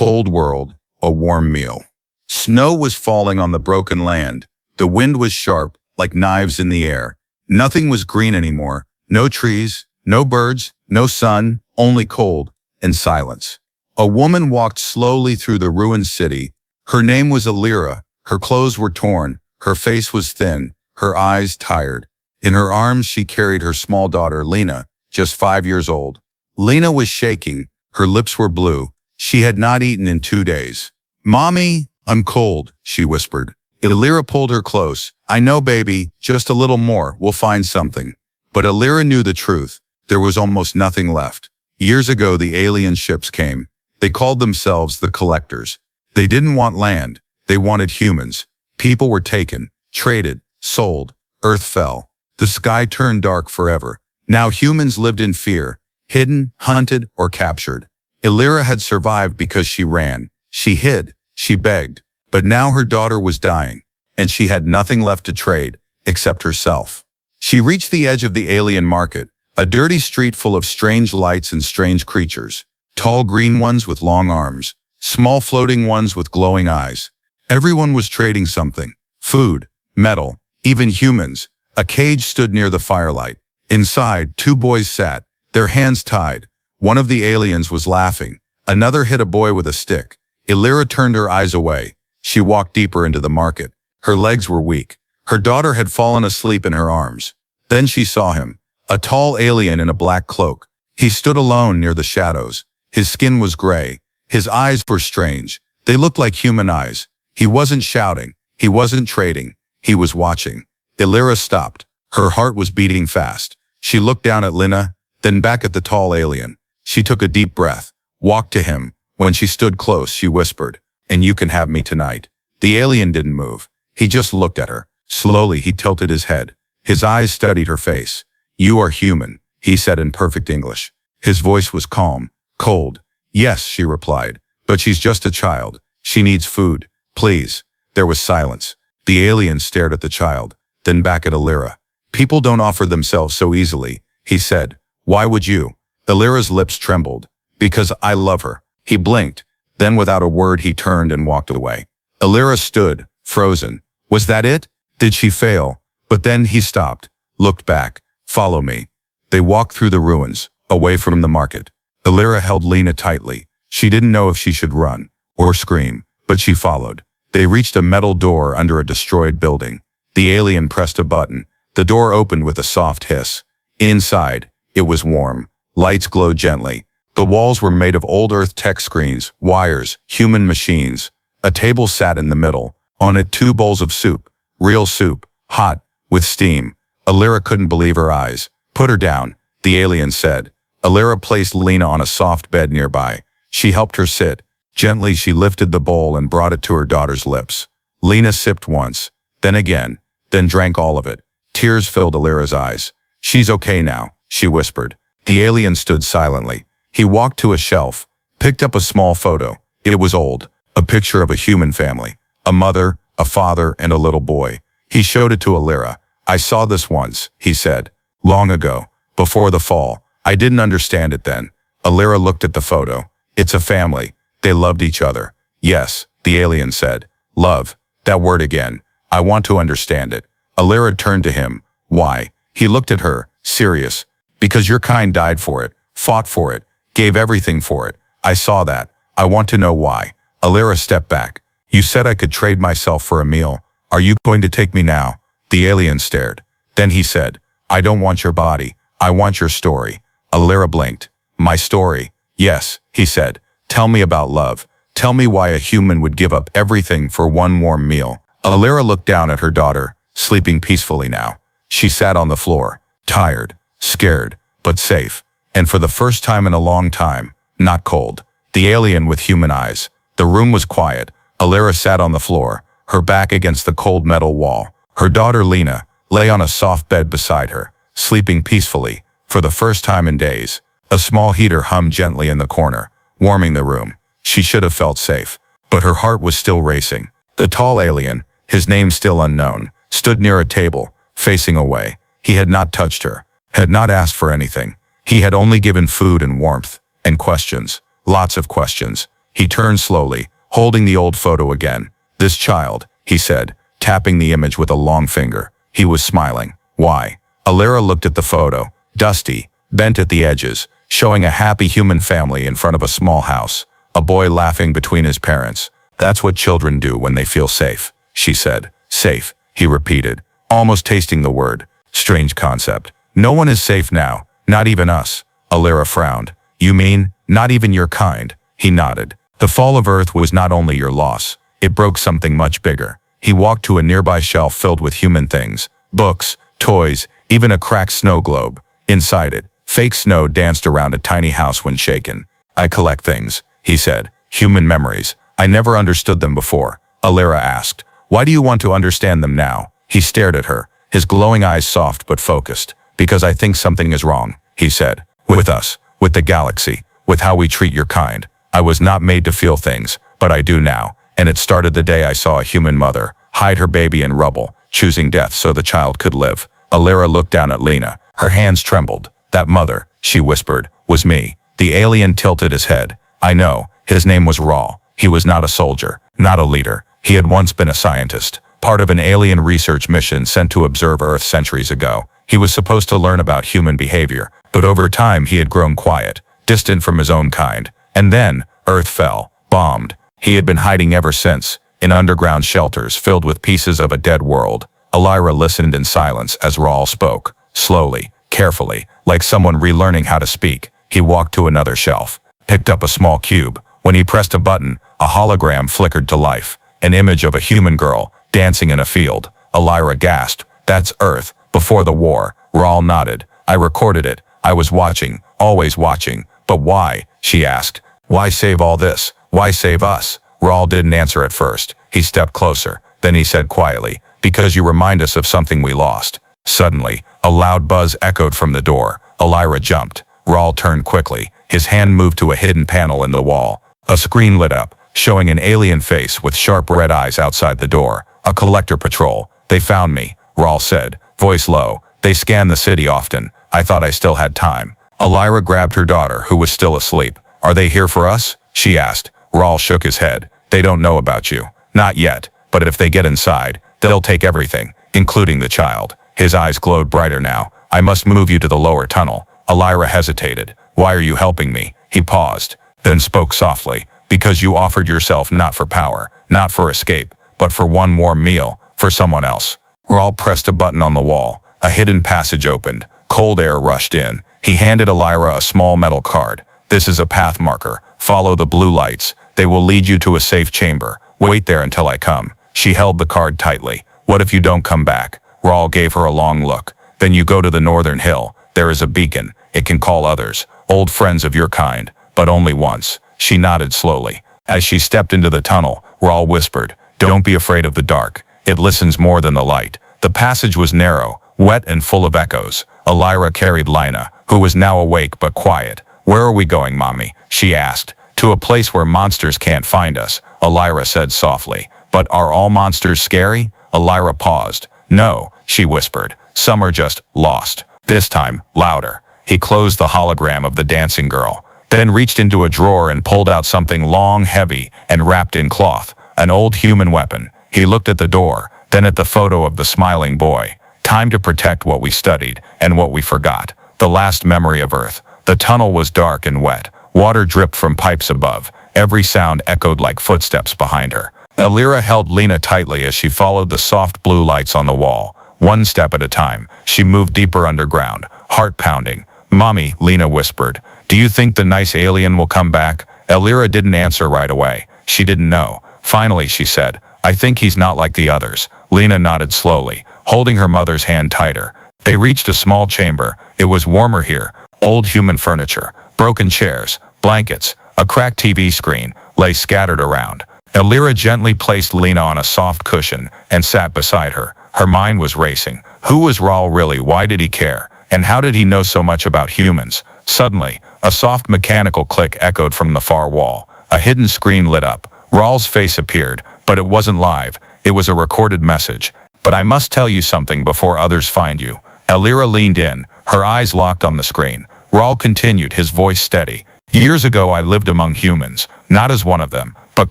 cold world, a warm meal. Snow was falling on the broken land. The wind was sharp, like knives in the air. Nothing was green anymore. No trees, no birds, no sun, only cold and silence. A woman walked slowly through the ruined city. Her name was Alira. Her clothes were torn. Her face was thin, her eyes tired. In her arms she carried her small daughter, Lena, just 5 years old. Lena was shaking. Her lips were blue. She had not eaten in 2 days. "Mommy, I'm cold," she whispered. Alira pulled her close. "I know, baby, just a little more, we'll find something." But Alira knew the truth. There was almost nothing left. Years ago, the alien ships came. They called themselves the Collectors. They didn't want land. They wanted humans. People were taken, traded, sold. Earth fell. The sky turned dark forever. Now humans lived in fear, hidden, hunted, or captured. Alira had survived because she ran. She hid. She begged. But now her daughter was dying, and she had nothing left to trade, except herself. She reached the edge of the alien market, a dirty street full of strange lights and strange creatures. Tall green ones with long arms, small floating ones with glowing eyes. Everyone was trading something. Food, metal, even humans. A cage stood near the firelight. Inside, 2 boys sat, their hands tied. One of the aliens was laughing. Another hit a boy with a stick. Alira turned her eyes away. She walked deeper into the market. Her legs were weak. Her daughter had fallen asleep in her arms. Then she saw him, a tall alien in a black cloak. He stood alone near the shadows. His skin was gray. His eyes were strange. They looked like human eyes. He wasn't shouting. He wasn't trading. He was watching. Alira stopped. Her heart was beating fast. She looked down at Lena, then back at the tall alien. She took a deep breath, walked to him. When she stood close, she whispered, "And you can have me tonight." The alien didn't move. He just looked at her. Slowly, he tilted his head. His eyes studied her face. "You are human," he said in perfect English. His voice was calm, cold. "Yes," she replied, "but she's just a child. She needs food. Please." There was silence. The alien stared at the child, then back at Alira. "People don't offer themselves so easily," he said. "Why would you?" Alira's lips trembled. "Because I love her." He blinked. Then without a word he turned and walked away. Alira stood, frozen. Was that it? Did she fail? But then he stopped, looked back. "Follow me." They walked through the ruins, away from the market. Alira held Lena tightly. She didn't know if she should run or scream, but she followed. They reached a metal door under a destroyed building. The alien pressed a button. The door opened with a soft hiss. Inside, it was warm. Lights glowed gently. The walls were made of old earth tech screens, wires, human machines. A table sat in the middle. On it 2 bowls of soup. Real soup, hot, with steam. Alira couldn't believe her eyes. "Put her down," the alien said. Alira placed Lena on a soft bed nearby. She helped her sit. Gently she lifted the bowl and brought it to her daughter's lips. Lena sipped once, then again, then drank all of it. Tears filled Alira's eyes. "She's okay now," she whispered. The alien stood silently. He walked to a shelf, picked up a small photo. It was old, a picture of a human family. A mother, a father, and a little boy. He showed it to Alira. "I saw this once," he said. "Long ago, before the fall. I didn't understand it then." Alira looked at the photo. "It's a family. They loved each other." "Yes," the alien said. "Love. That word again. I want to understand it." Alira turned to him. "Why?" He looked at her, serious. "Because your kind died for it, fought for it, gave everything for it. I saw that. I want to know why." Alira stepped back. "You said I could trade myself for a meal. Are you going to take me now?" The alien stared. Then he said, "I don't want your body. I want your story." Alira blinked. "My story?" "Yes," he said. "Tell me about love. Tell me why a human would give up everything for one warm meal." Alira looked down at her daughter, sleeping peacefully now. She sat on the floor, tired, scared, but safe. And for the first time in a long time, not cold. The alien with human eyes. The room was quiet. Alira sat on the floor, her back against the cold metal wall. Her daughter Lena lay on a soft bed beside her, sleeping peacefully. For the first time in days, a small heater hummed gently in the corner, warming the room. She should have felt safe, but her heart was still racing. The tall alien, his name still unknown, stood near a table, facing away. He had not touched her, had not asked for anything. He had only given food and warmth, and questions, lots of questions. He turned slowly, holding the old photo again. "This child," he said, tapping the image with a long finger. He was smiling. "Why?" Alira looked at the photo, dusty, bent at the edges, showing a happy human family in front of a small house. A boy laughing between his parents. "That's what children do when they feel safe," she said. "Safe," he repeated, almost tasting the word. Strange concept. "No one is safe now, not even us." Alira frowned. "You mean, not even your kind?" He nodded. "The fall of Earth was not only your loss, it broke something much bigger." He walked to a nearby shelf filled with human things. Books, toys, even a cracked snow globe. Inside it, fake snow danced around a tiny house when shaken. "I collect things," he said. "Human memories. I never understood them before." Alira asked, "Why do you want to understand them now?" He stared at her, his glowing eyes soft but focused. "Because I think something is wrong," he said. "With us, with the galaxy, with how we treat your kind. I was not made to feel things, but I do now. And it started the day I saw a human mother hide her baby in rubble, choosing death so the child could live." Alira looked down at Lena. Her hands trembled. "That mother," she whispered, "was me." The alien tilted his head. "I know. His name was Raul. He was not a soldier, not a leader. He had once been a scientist, part of an alien research mission sent to observe Earth centuries ago. He was supposed to learn about human behavior, but over time he had grown quiet, distant from his own kind. And then, Earth fell, bombed. He had been hiding ever since, in underground shelters filled with pieces of a dead world. Alira listened in silence as Raul spoke, slowly, carefully, like someone relearning how to speak. He walked to another shelf, picked up a small cube. When he pressed a button, a hologram flickered to life, an image of a human girl, dancing in a field. Alira gasped. "That's Earth, before the war." Raul nodded. "I recorded it. I was watching, always watching." "But why?" she asked. "Why save all this? Why save us?" Raul didn't answer at first. He stepped closer. Then he said quietly, "Because you remind us of something we lost." Suddenly, a loud buzz echoed from the door. Alira jumped. Raul turned quickly. His hand moved to a hidden panel in the wall. A screen lit up, showing an alien face with sharp red eyes outside the door. "A collector patrol. They found me," Raul said, voice low. "They scan the city often. I thought I still had time." Alira grabbed her daughter, who was still asleep. "Are they here for us?" she asked. Raul shook his head. "They don't know about you. Not yet, but if they get inside, they'll take everything, including the child." His eyes glowed brighter now. "I must move you to the lower tunnel." Alira hesitated. "Why are you helping me?" He paused, then spoke softly. "Because you offered yourself not for power, not for escape, but for one warm meal, for someone else." Raul pressed a button on the wall. A hidden passage opened. Cold air rushed in. He handed Alira a small metal card. "This is a path marker. Follow the blue lights. They will lead you to a safe chamber. Wait there until I come." She held the card tightly. "What if you don't come back?" Raul gave her a long look. "Then you go to the northern hill. There is a beacon. It can call others, old friends of your kind, but only once." She nodded slowly. As she stepped into the tunnel, Raul whispered, "Don't be afraid of the dark. It listens more than the light." The passage was narrow, wet and full of echoes. Alira carried Lina, who was now awake but quiet. "Where are we going, Mommy?" she asked. "To a place where monsters can't find us," Alira said softly. "But are all monsters scary?" Alira paused. "No," she whispered. "Some are just lost." This time, louder. He closed the hologram of the dancing girl, then reached into a drawer and pulled out something long, heavy, and wrapped in cloth. An old human weapon. He looked at the door, then at the photo of the smiling boy. Time to protect what we studied, and what we forgot. The last memory of Earth. The tunnel was dark and wet. Water dripped from pipes above. Every sound echoed like footsteps behind her. Alira held Lina tightly as she followed the soft blue lights on the wall. One step at a time, she moved deeper underground, heart pounding. "Mommy," Lina whispered, "do you think the nice alien will come back?" Alira didn't answer right away. She didn't know. Finally, she said, "I think he's not like the others." Lina nodded slowly, holding her mother's hand tighter. They reached a small chamber. It was warmer here. Old human furniture, broken chairs, blankets, a cracked TV screen lay scattered around. Alira gently placed Lina on a soft cushion and sat beside her. Her mind was racing. Who was Raul really? Why did he care? And how did he know so much about humans? Suddenly, a soft mechanical click echoed from the far wall. A hidden screen lit up. Raul's face appeared, but it wasn't live. It was a recorded message. "But I must tell you something before others find you." Alira leaned in, her eyes locked on the screen. Raul continued, his voice steady. "Years ago I lived among humans. Not as one of them, but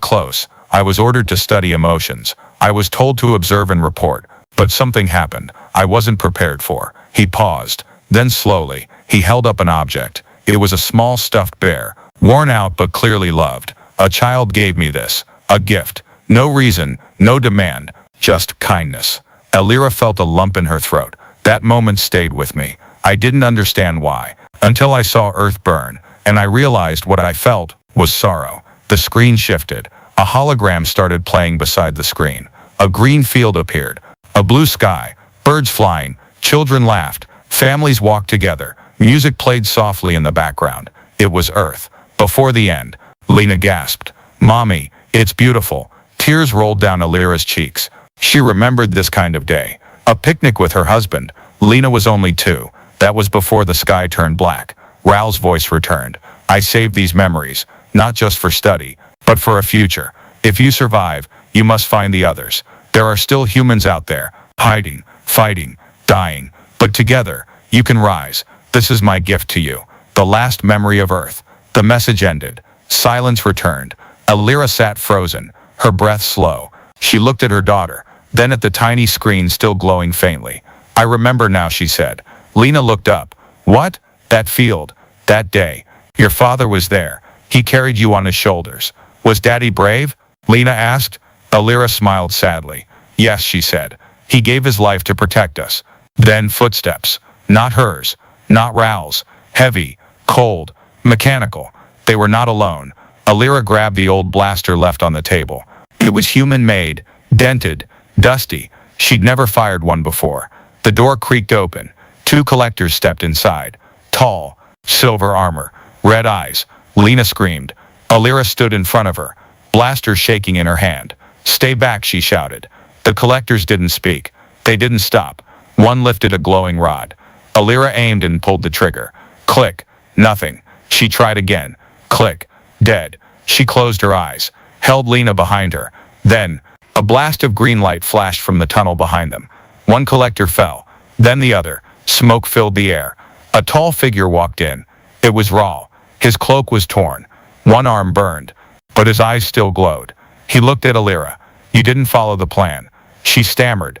close. I was ordered to study emotions. I was told to observe and report. But something happened I wasn't prepared for. He paused. Then slowly, he held up an object. It was a small stuffed bear, worn out but clearly loved. A child gave me this. A gift. No reason, no demand, just kindness. Alira felt a lump in her throat. That moment stayed with me. I didn't understand why, until I saw Earth burn, and I realized what I felt was sorrow. The screen shifted. A hologram started playing beside the screen. A green field appeared. A blue sky. Birds flying. Children laughed. Families walked together. Music played softly in the background. It was Earth. Before the end, Lena gasped. "Mommy, it's beautiful." Tears rolled down Alira's cheeks. She remembered this kind of day. A picnic with her husband. Lena was only 2. That was before the sky turned black. Raul's voice returned. "I saved these memories, not just for study, but for a future. If you survive, you must find the others. There are still humans out there, hiding, fighting, dying. But together, you can rise. This is my gift to you. The last memory of Earth." The message ended. Silence returned. Alira sat frozen, her breath slow. She looked at her daughter, then at the tiny screen still glowing faintly. "I remember now," she said. Lena looked up. "What? That field. That day. Your father was there. He carried you on his shoulders. Was Daddy brave?" Lena asked. Alira smiled sadly. "Yes," she said. "He gave his life to protect us." Then footsteps. Not hers. Not Raul's. Heavy. Cold. Mechanical. They were not alone. Alira grabbed the old blaster left on the table. It was human-made, dented, dusty. She'd never fired one before. The door creaked open. 2 collectors stepped inside. Tall. Silver armor. Red eyes. Lena screamed. Alira stood in front of her, blaster shaking in her hand. "Stay back," she shouted. The collectors didn't speak. They didn't stop. One lifted a glowing rod. Alira aimed and pulled the trigger. Click. Nothing. She tried again. Click. Dead. She closed her eyes, held Lena behind her. Then, a blast of green light flashed from the tunnel behind them. One collector fell. Then the other. Smoke filled the air. A tall figure walked in. It was Raul. His cloak was torn. One arm burned, but his eyes still glowed. He looked at Alira. "You didn't follow the plan." She stammered.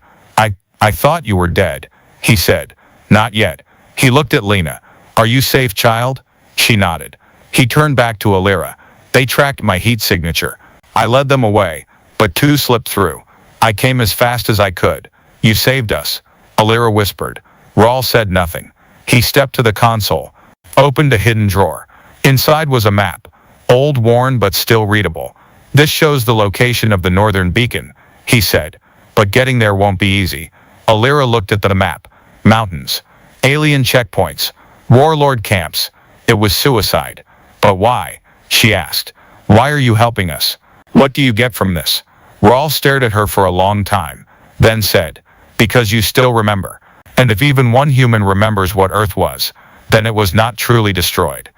I thought you were dead," he said. "Not yet." He looked at Lena. "Are you safe, child?" She nodded. He turned back to Alira. "They tracked my heat signature. I led them away, but 2 slipped through. I came as fast as I could. You saved us," Alira whispered. Raul said nothing. He stepped to the console, opened a hidden drawer. Inside was a map, old, worn, but still readable. "This shows the location of the northern beacon," he said. "But getting there won't be easy." Alira looked at the map. Mountains. Alien checkpoints. Warlord camps. It was suicide. "But why?" she asked. "Why are you helping us? What do you get from this?" Raul stared at her for a long time, then said, "Because you still remember. And if even one human remembers what Earth was, then it was not truly destroyed."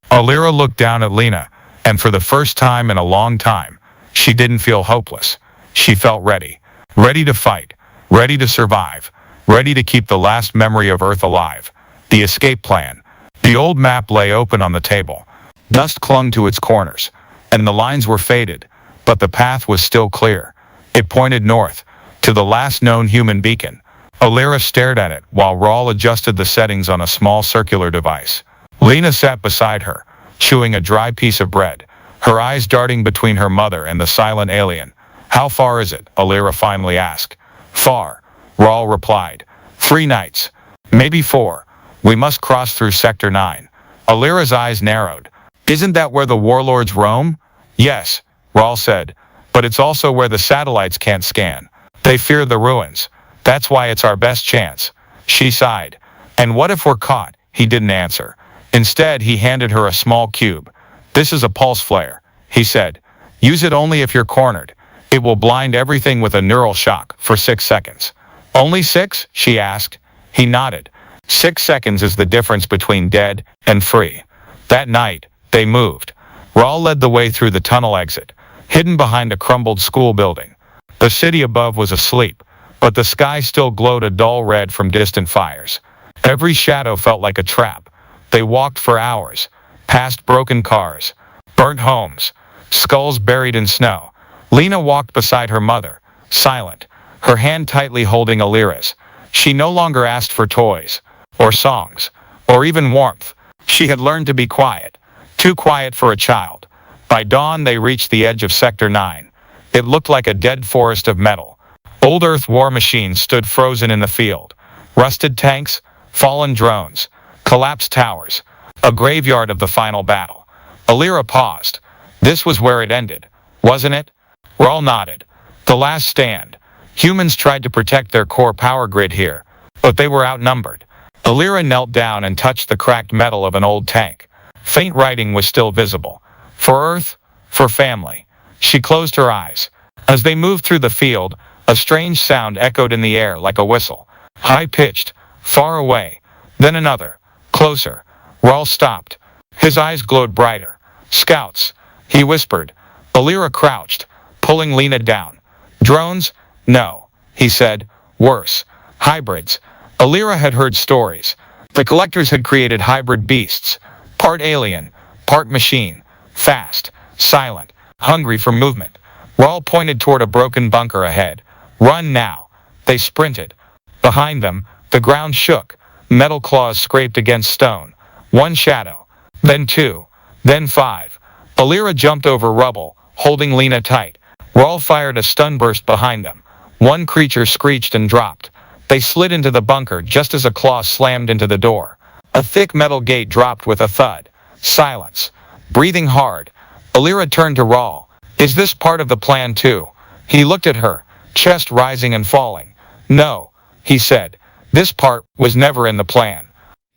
Alira looked down at Lena, and for the first time in a long time, she didn't feel hopeless. She felt ready. Ready to fight. Ready to survive. Ready to keep the last memory of Earth alive. The escape plan. The old map lay open on the table. Dust clung to its corners, and the lines were faded, but the path was still clear. It pointed north, to the last known human beacon. Alira stared at it while Raul adjusted the settings on a small circular device. Lena sat beside her, chewing a dry piece of bread, her eyes darting between her mother and the silent alien. "How far is it?" Alira finally asked. "Far," Raul replied. 3 nights. Maybe 4. We must cross through Sector 9. Alira's eyes narrowed. "Isn't that where the warlords roam?" "Yes," Raul said. "But it's also where the satellites can't scan. They fear the ruins. That's why it's our best chance." She sighed. "And what if we're caught?" He didn't answer. Instead, he handed her a small cube. "This is a pulse flare," he said. "Use it only if you're cornered. It will blind everything with a neural shock for 6 seconds. "Only 6? She asked. He nodded. 6 seconds is the difference between dead and free. That night, they moved. Raul led the way through the tunnel exit, hidden behind a crumbled school building. The city above was asleep, but the sky still glowed a dull red from distant fires. Every shadow felt like a trap. They walked for hours, past broken cars, burnt homes, skulls buried in snow. Lena walked beside her mother, silent, her hand tightly holding Alira's. She no longer asked for toys, or songs, or even warmth. She had learned to be quiet, too quiet for a child. By dawn they reached the edge of Sector 9. It looked like a dead forest of metal. Old Earth war machines stood frozen in the field. Rusted tanks, fallen drones, collapsed towers. A graveyard of the final battle. Alira paused. This was where it ended, wasn't it? Raul nodded. The last stand. Humans tried to protect their core power grid here, but they were outnumbered. Alira knelt down and touched the cracked metal of an old tank. Faint writing was still visible. For Earth, for family. She closed her eyes. As they moved through the field, a strange sound echoed in the air like a whistle. High-pitched, far away. Then another, closer. Raul stopped. His eyes glowed brighter. Scouts, he whispered. Alira crouched, pulling Lena down. Drones? No, he said. Worse. Hybrids. Alira had heard stories. The collectors had created hybrid beasts. Part alien, part machine. Fast, silent, hungry for movement. Raul pointed toward a broken bunker ahead. Run now. They sprinted. Behind them, the ground shook. Metal claws scraped against stone. One shadow. Then two. Then five. Alira jumped over rubble, holding Lena tight. Raul fired a stun burst behind them. One creature screeched and dropped. They slid into the bunker just as a claw slammed into the door. A thick metal gate dropped with a thud. Silence. Breathing hard. Alira turned to Raul. Is this part of the plan too? He looked at her, chest rising and falling. No, he said. This part was never in the plan.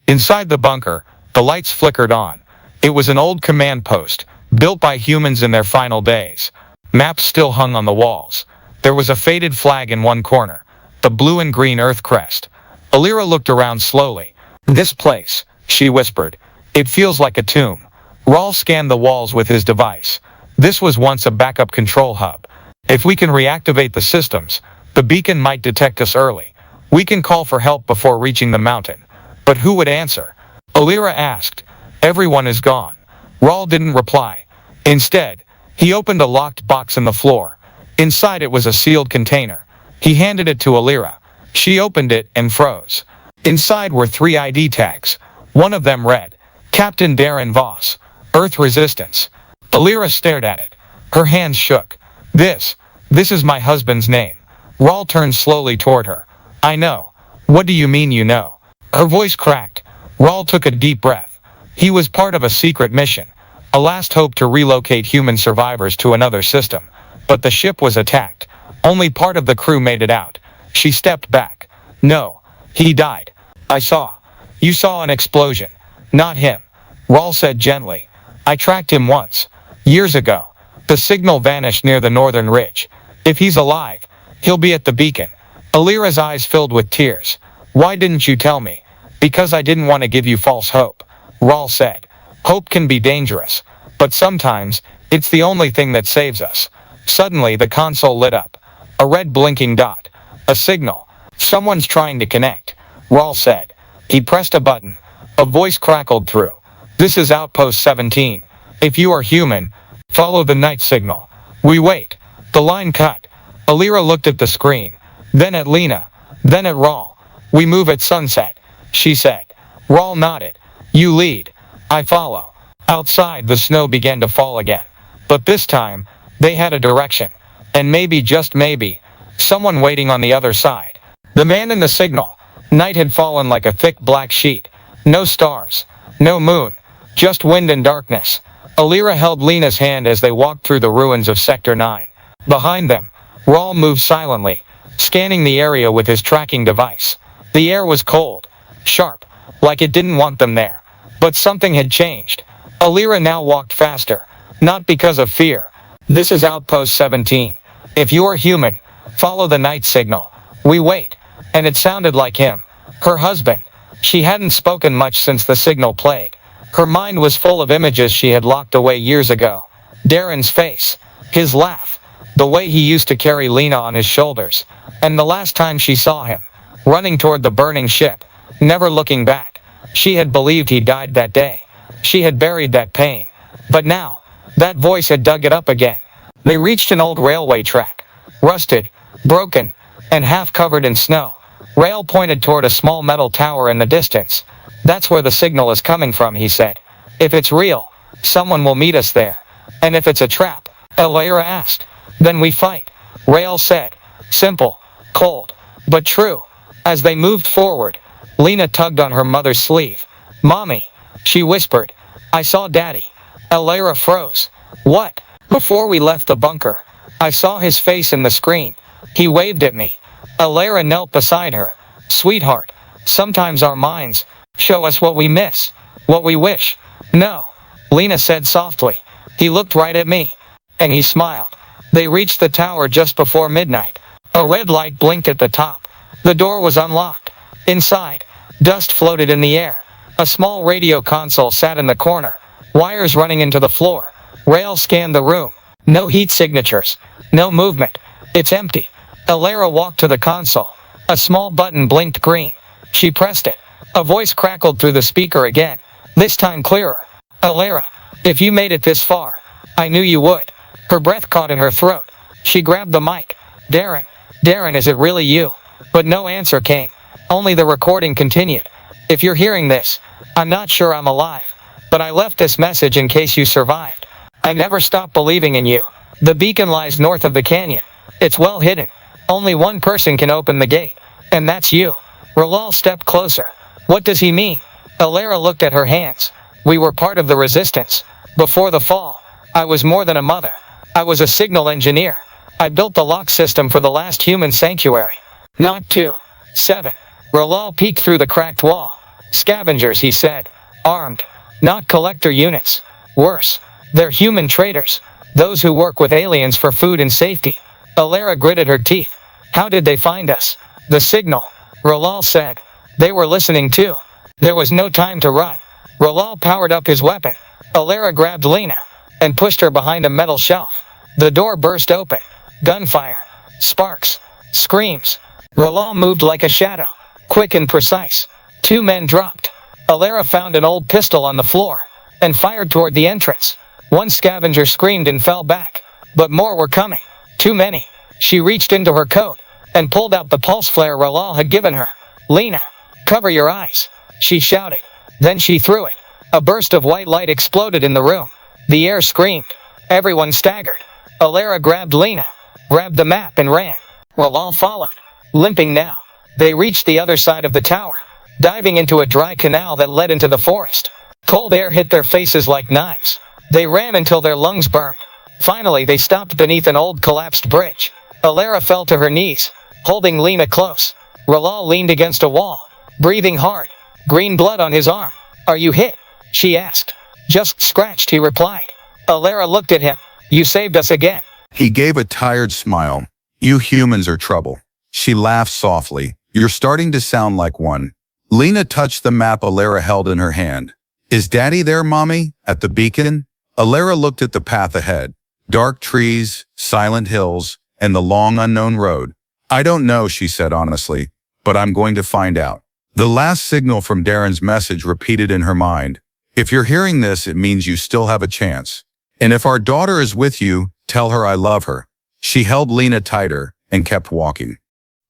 Inside the bunker, the lights flickered on. It was an old command post, built by humans in their final days. Maps still hung on the walls. There was a faded flag in one corner, the blue and green Earth crest. Alira looked around slowly. This place, she whispered. It feels like a tomb. Raul scanned the walls with his device. This was once a backup control hub. If we can reactivate the systems, the beacon might detect us early. We can call for help before reaching the mountain. But who would answer? Alira asked. Everyone is gone. Raul didn't reply. Instead, he opened a locked box in the floor. Inside it was a sealed container. He handed it to Alira. She opened it and froze. Inside were 3 ID tags. One of them read, Captain Darren Voss, Earth Resistance. Alira stared at it. Her hands shook. This is my husband's name. Raul turned slowly toward her. I know. What do you mean you know? Her voice cracked. Raul took a deep breath. He was part of a secret mission, a last hope to relocate human survivors to another system. But the ship was attacked. Only part of the crew made it out. She stepped back. No, he died. I saw. You saw an explosion. Not him. Raul said gently. I tracked him once. Years ago. The signal vanished near the northern ridge. If he's alive, he'll be at the beacon. Alira's eyes filled with tears. Why didn't you tell me? Because I didn't want to give you false hope. Raul said. Hope can be dangerous. But sometimes, it's the only thing that saves us. Suddenly the console lit up. A red blinking dot. A signal. Someone's trying to connect. Raul said. He pressed a button. A voice crackled through. This is Outpost 17. If you are human, follow the night signal. We wait. The line cut. Alira looked at the screen. Then at Lena. Then at Raul. We move at sunset, she said. Raul nodded. You lead. I follow. Outside the snow began to fall again. But this time, they had a direction. And maybe, just maybe, someone waiting on the other side. The man in the signal. Night had fallen like a thick black sheet. No stars. No moon. Just wind and darkness. Alira held Lena's hand as they walked through the ruins of Sector 9. Behind them, Raul moved silently, scanning the area with his tracking device. The air was cold, sharp, like it didn't want them there. But something had changed. Alira now walked faster, not because of fear. This is Outpost 17. If you are human, follow the night signal. We wait. And it sounded like him. Her husband. She hadn't spoken much since the signal played. Her mind was full of images she had locked away years ago. Darren's face. His laugh. The way he used to carry Lena on his shoulders. And the last time she saw him, running toward the burning ship, never looking back. She had believed he died that day. She had buried that pain. But now, That voice had dug it up again. They reached an old railway track. Rusted, broken, and half covered in snow. Rail pointed toward a small metal tower in the distance. "That's where the signal is coming from," he said. "If it's real, someone will meet us there. And if it's a trap," Elira asked, "then we fight," Rail said. Simple, cold, but true. As they moved forward, Lena tugged on her mother's sleeve. "Mommy," she whispered, "I saw Daddy." Elira froze. "What?" "Before we left the bunker, I saw his face in the screen. He waved at me." Elira knelt beside her. "Sweetheart, sometimes our minds show us what we miss, what we wish." "No," Lena said softly. "He looked right at me." And he smiled. They reached the tower just before midnight. A red light blinked at the top. The door was unlocked. Inside, dust floated in the air. A small radio console sat in the corner, wires running into the floor. Rail scanned the room. No heat signatures. No movement. "It's empty." Elira walked to the console. A small button blinked green. She pressed it. A voice crackled through the speaker again, this time clearer. "Elira, if you made it this far, I knew you would." Her breath caught in her throat. She grabbed the mic. "Darren, Darren, is it really you?" But no answer came. Only the recording continued. "If you're hearing this, I'm not sure I'm alive, but I left this message in case you survived. I never stopped believing in you. The beacon lies north of the canyon. It's well hidden. Only one person can open the gate, and that's you." Ralal stepped closer. "What does he mean?" Elira looked at her hands. "We were part of the resistance. Before the fall, I was more than a mother. I was a signal engineer. I built the lock system for the last human sanctuary." "Not 2-7. Ralal peeked through the cracked wall. "Scavengers," he said. "Armed. Not collector units. Worse, they're human traders. Those who work with aliens for food and safety." Elira gritted her teeth. "How did they find us?" "The signal," Ralal said. "They were listening too. There was no time to run." Ralal powered up his weapon. Elira grabbed Lena and pushed her behind a metal shelf. The door burst open. Gunfire. Sparks. Screams. Ralal moved like a shadow, quick and precise. 2 men dropped. Elira found an old pistol on the floor and fired toward the entrance. 1 scavenger screamed and fell back, but more were coming. Too many. She reached into her coat and pulled out the pulse flare Ralal had given her. "Lena, cover your eyes," she shouted. Then she threw it. A burst of white light exploded in the room. The air screamed. Everyone staggered. Elira grabbed Lena, grabbed the map and ran. Ralal followed, limping now. They reached the other side of the tower, diving into a dry canal that led into the forest. Cold air hit their faces like knives. They ran until their lungs burned. Finally, they stopped beneath an old collapsed bridge. Elira fell to her knees, holding Lena close. Ralal leaned against a wall, breathing hard, green blood on his arm. "Are you hit?" she asked. "Just scratched," he replied. Elira looked at him. "You saved us again." He gave a tired smile. "You humans are trouble." She laughed softly. "You're starting to sound like one." Lena touched the map Elira held in her hand. "Is Daddy there, Mommy? At the beacon?" Elira looked at the path ahead. Dark trees, silent hills, and the long unknown road. "I don't know," she said honestly, "but I'm going to find out." The last signal from Darren's message repeated in her mind. "If you're hearing this, it means you still have a chance. And if our daughter is with you, tell her I love her." She held Lena tighter and kept walking.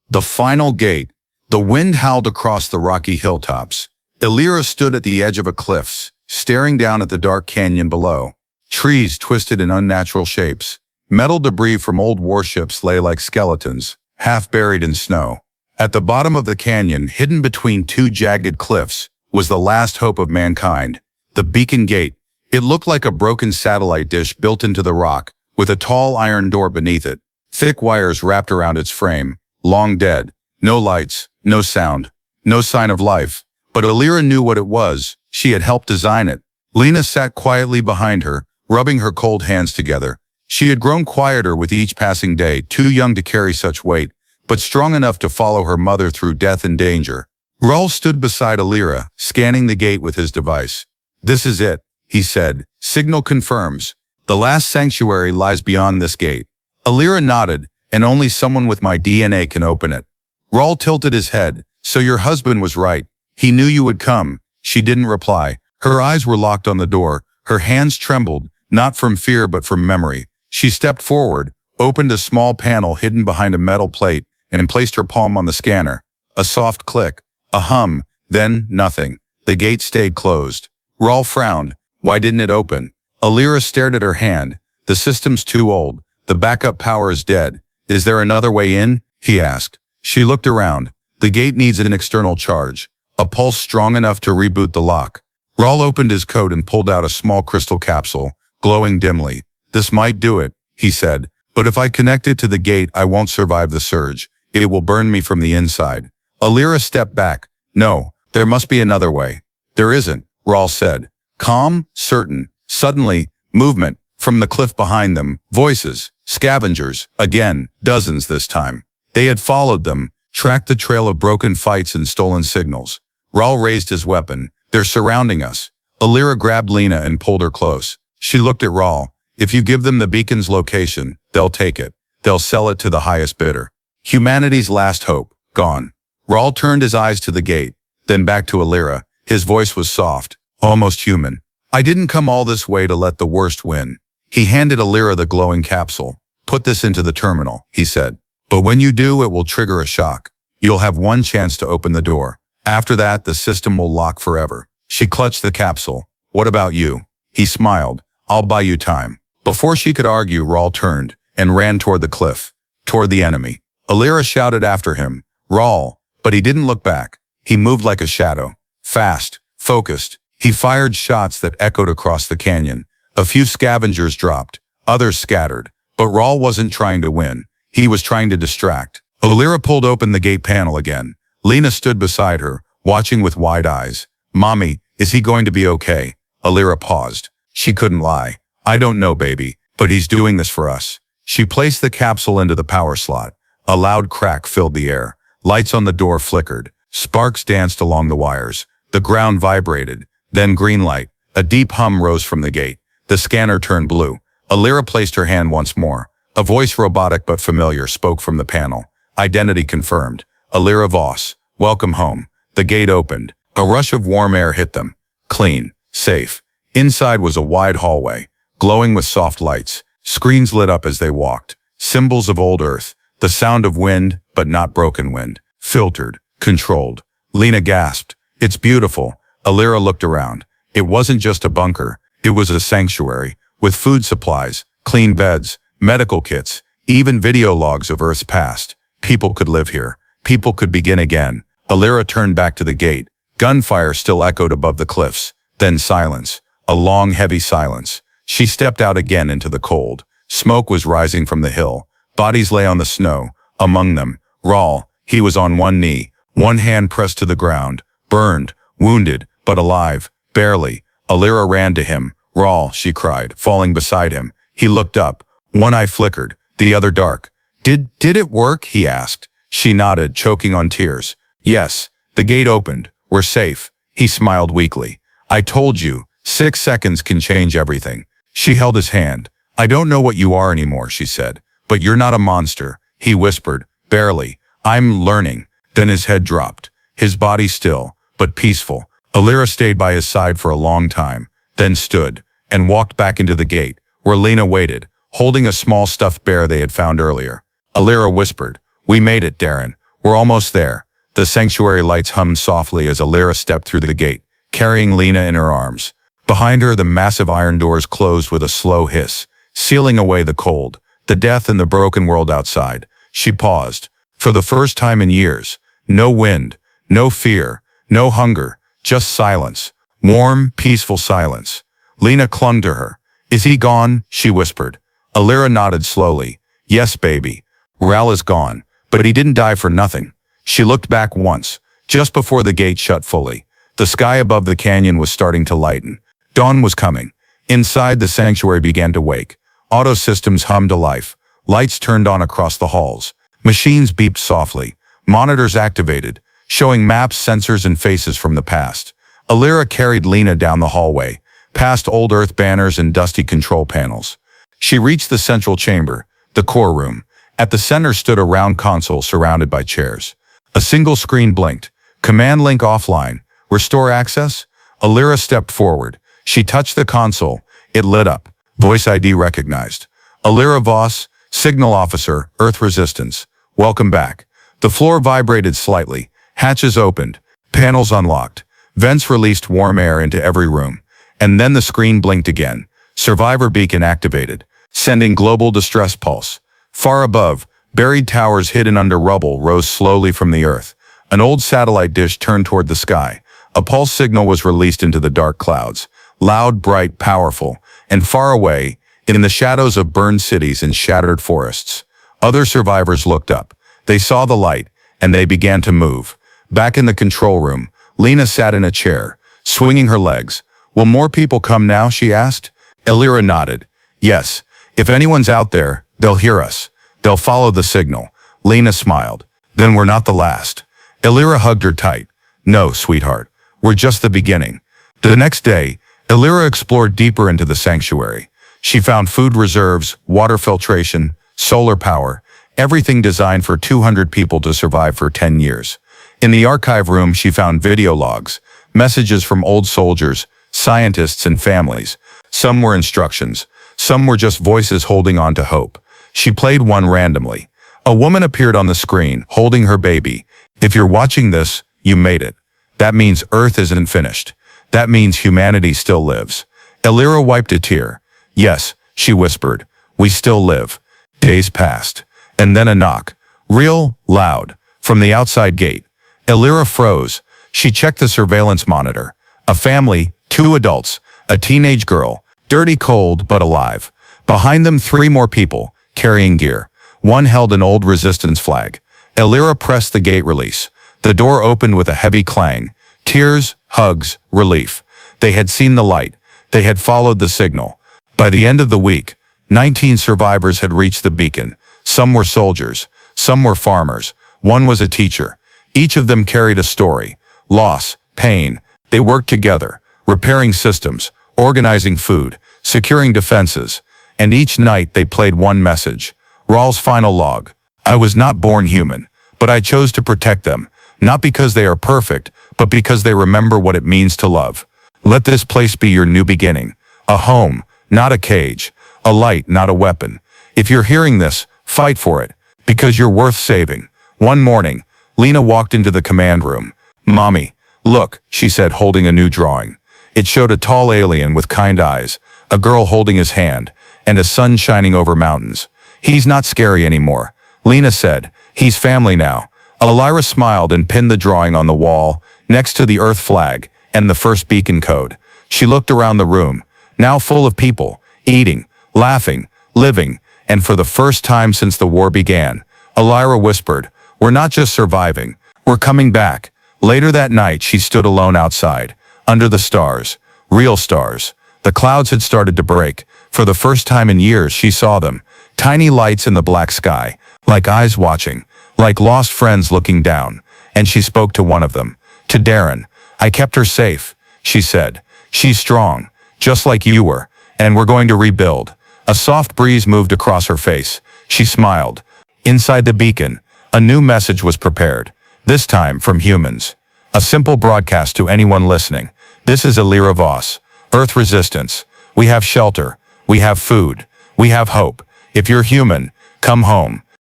The final gate. The wind howled across the rocky hilltops. Elira stood at the edge of a cliff, staring down at the dark canyon below. Trees twisted in unnatural shapes. Metal debris from old warships lay like skeletons, half buried in snow. At the bottom of the canyon, hidden between 2 jagged cliffs, was the last hope of mankind. The beacon gate. It looked like a broken satellite dish built into the rock, with a tall iron door beneath it. Thick wires wrapped around its frame. Long dead. No lights, no sound, no sign of life. But Elira knew what it was. She had helped design it. Lena sat quietly behind her, rubbing her cold hands together. She had grown quieter with each passing day, too young to carry such weight, but strong enough to follow her mother through death and danger. Raul stood beside Elira, scanning the gate with his device. "This is it," he said. "Signal confirms. The last sanctuary lies beyond this gate." Elira nodded, "And only someone with my DNA can open it." Raul tilted his head. "So your husband was right. He knew you would come." She didn't reply. Her eyes were locked on the door. Her hands trembled, not from fear but from memory. She stepped forward, opened a small panel hidden behind a metal plate, and placed her palm on the scanner. A soft click, a hum, then nothing. The gate stayed closed. Raul frowned. Why didn't it open? Alira stared at her hand. The system's too old. The backup power is dead. Is there another way in? He asked. She looked around. The gate needs an external charge, a pulse strong enough to reboot the lock. Raul opened his coat and pulled out a small crystal capsule, glowing dimly. This might do it, he said. But if I connect it to the gate, I won't survive the surge. It will burn me from the inside. Alira stepped back. No, there must be another way. There isn't, Raul said. Calm, certain. Suddenly, movement. From the cliff behind them, voices, scavengers, again, dozens this time. They had followed them, tracked the trail of broken fights and stolen signals. Raul raised his weapon. They're surrounding us. Alira grabbed Lena and pulled her close. She looked at Raul. If you give them the beacon's location, they'll take it. They'll sell it to the highest bidder. Humanity's last hope, gone. Raul turned his eyes to the gate, then back to Alira. His voice was soft, almost human. I didn't come all this way to let the worst win. He handed Alira the glowing capsule. Put this into the terminal, he said. But when you do, it will trigger a shock. You'll have one chance to open the door. After that, the system will lock forever. She clutched the capsule. What about you? He smiled. I'll buy you time. Before she could argue, Raul turned and ran toward the cliff, toward the enemy. Alira shouted after him, Raul, but he didn't look back. He moved like a shadow, fast, focused. He fired shots that echoed across the canyon. A few scavengers dropped, others scattered, but Raul wasn't trying to win. He was trying to distract. Alira pulled open the gate panel again. Lena stood beside her, watching with wide eyes. Mommy, is he going to be okay? Alira paused. She couldn't lie. I don't know, baby, but he's doing this for us. She placed the capsule into the power slot. A loud crack filled the air. Lights on the door flickered. Sparks danced along the wires. The ground vibrated. Then green light. A deep hum rose from the gate. The scanner turned blue. Alira placed her hand once more. A voice, robotic but familiar, spoke from the panel. Identity confirmed. Alira Voss. Welcome home. The gate opened. A rush of warm air hit them. Clean. Safe. Inside was a wide hallway, glowing with soft lights. Screens lit up as they walked. Symbols of old Earth. The sound of wind, but not broken wind. Filtered. Controlled. Lena gasped. It's beautiful. Alira looked around. It wasn't just a bunker. It was a sanctuary, with food supplies, clean beds, medical kits, even video logs of Earth's past. People could live here. People could begin again. Alira turned back to the gate. Gunfire still echoed above the cliffs. Then silence. A long, heavy silence. She stepped out again into the cold. Smoke was rising from the hill. Bodies lay on the snow. Among them, Raul. He was on one knee, one hand pressed to the ground. Burned, wounded, but alive. Barely. Alira ran to him. Raul, she cried, falling beside him. He looked up. One eye flickered, the other dark. Did it work? He asked. She nodded, choking on tears. Yes. The gate opened. We're safe. He smiled weakly. I told you, 6 seconds can change everything. She held his hand. I don't know what you are anymore, she said. But you're not a monster, he whispered. Barely. I'm learning. Then his head dropped. His body still, but peaceful. Alira stayed by his side for a long time, then stood, and walked back into the gate, where Lena waited, holding a small stuffed bear they had found earlier. Alira whispered, We made it, Darren. We're almost there. The sanctuary lights hummed softly as Alira stepped through the gate, carrying Lena in her arms. Behind her, the massive iron doors closed with a slow hiss, sealing away the cold, the death and the broken world outside. She paused. For the first time in years, no wind, no fear, no hunger, just silence. Warm, peaceful silence. Lena clung to her. Is he gone? She whispered. Alira nodded slowly. Yes, baby. Raul is gone, but he didn't die for nothing. She looked back once, just before the gate shut fully. The sky above the canyon was starting to lighten. Dawn was coming. Inside, the sanctuary began to wake. Auto systems hummed to life. Lights turned on across the halls. Machines beeped softly. Monitors activated, showing maps, sensors, and faces from the past. Alira carried Lena down the hallway, past old Earth banners and dusty control panels. She reached the central chamber, the core room. At the center stood a round console surrounded by chairs. A single screen blinked. Command link offline. Restore access? Alira stepped forward. She touched the console. It lit up. Voice ID recognized. Alira Voss, Signal Officer, Earth Resistance. Welcome back. The floor vibrated slightly. Hatches opened. Panels unlocked. Vents released warm air into every room. And then the screen blinked again. Survivor beacon activated, sending global distress pulse. Far above, buried towers hidden under rubble rose slowly from the earth. An old satellite dish turned toward the sky. A pulse signal was released into the dark clouds. Loud, bright, powerful. And far away, in the shadows of burned cities and shattered forests, other survivors looked up. They saw the light, and they began to move. Back in the control room, Lena sat in a chair, swinging her legs. Will more people come now, she asked. Alira nodded. Yes, if anyone's out there, they'll hear us. They'll follow the signal. Lena smiled. Then we're not the last. Alira hugged her tight. No, sweetheart. We're just the beginning. The next day, Alira explored deeper into the sanctuary. She found food reserves, water filtration, solar power, everything designed for 200 people to survive for 10 years. In the archive room, she found video logs, messages from old soldiers, scientists, and families. Some were instructions. Some were just voices holding on to hope. She played one randomly. A woman appeared on the screen, holding her baby. If you're watching this, you made it. That means Earth isn't finished. That means humanity still lives. Alira wiped a tear. Yes, she whispered. We still live. Days passed. And then a knock. Real, loud. From the outside gate. Alira froze. She checked the surveillance monitor. A family, 2 adults, a teenage girl, dirty, cold, but alive. Behind them 3 more people, carrying gear. One held an old resistance flag. Alira pressed the gate release. The door opened with a heavy clang. Tears, hugs, relief. They had seen the light. They had followed the signal. By the end of the week, 19 survivors had reached the beacon. Some were soldiers. Some were farmers. One was a teacher. Each of them carried a story. Loss, pain. They worked together, repairing systems, organizing food, securing defenses. And each night they played one message. Rawl's final log. I was not born human, but I chose to protect them. Not because they are perfect, but because they remember what it means to love. Let this place be your new beginning. A home, not a cage. A light, not a weapon. If you're hearing this, fight for it, because you're worth saving. One morning, Lena walked into the command room. Mommy, look, she said, holding a new drawing. It showed a tall alien with kind eyes, a girl holding his hand, and a sun shining over mountains. He's not scary anymore, Lena said. He's family now. Alira smiled and pinned the drawing on the wall, next to the Earth flag and the first beacon code. She looked around the room, now full of people, eating, laughing, living, and for the first time since the war began, Alira whispered, we're not just surviving, we're coming back. Later that night, she stood alone outside, under the stars, real stars. The clouds had started to break. For the first time in years, she saw them, tiny lights in the black sky, like eyes watching, like lost friends looking down. And she spoke to one of them, to Darren. I kept her safe, she said. She's strong, just like you were, and we're going to rebuild. A soft breeze moved across her face. She smiled. Inside the beacon, a new message was prepared, this time from humans. A simple broadcast to anyone listening. This is Alira Voss, Earth Resistance. We have shelter. We have food. We have hope. If you're human, come home.